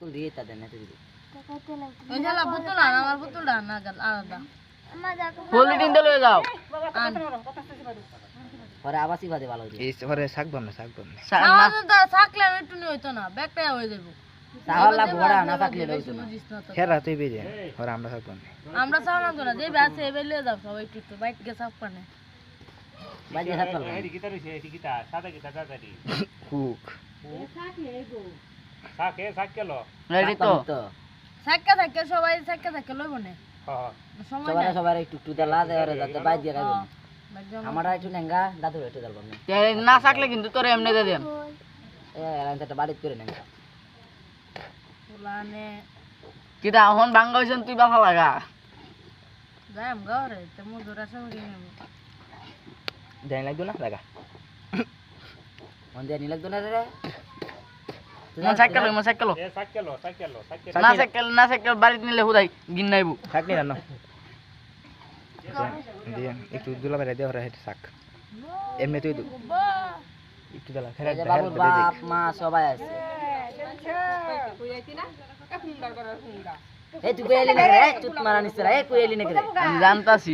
তুই দিয়ে তা দেন না তুই ওই শালা বোতল আন আমার বোতলটা আন আলাদা পলিথিন দিয়ে লয়ে যাও আন পরে আবাসি বাদে ভালো হইছে এই পরে শাকবাম না সাদা থাকলে আমি একটু নিয়ে হইতো না ব্যাগটা হয়ে যাবো তাহলে বড়া না থাকলে হইতো না বুঝিস না তো হেরা তুই বেজে ওরা আমরা শাকবাম আমরা সামনে তো না যে ব্যাসে এবে লিয়ে যাও সবাই একটু বাইক গে সাফ পানে বাজে হাত পারবো হুক রেডি তো সাক্কা থাকে সবাই সাক্কা থাকে লইব না সময় সবারে নাই সবারে একটু একটু দেলা দেওয়ারে যাতে বাজ দিয়ে খাইবো আমারা একটু নেঙ্গা দাদু একটু দেব না না থাকলে কিন্তু তোরে এমনি দিয়ে দেন একটা বাড়িতে করে নেঙ্গা পুলানে কিটা এখন বাঙ্গা হইছেন তুই বাফা লাগা যাম গারে তে মজুর আছে ওরি নেব জানি লাগতো না লাগা মন দিয়ে নি লাগতো না রে মন সাইকেল না সাইকেল বাড়িতে নিলে হুদাই গিন নাইবু শাক নি রান্না দিয়ে একটু দুলা বেড়ে দিয়ে ওরা হেঁটে শাক এমনি তুই একটু দিলা ফেরা এই যে বাবুর বাপ মা সবাই আছে এই তুই কইলি না রে চুত মারা নিছ রে কইলি না রে আমি জানতাছি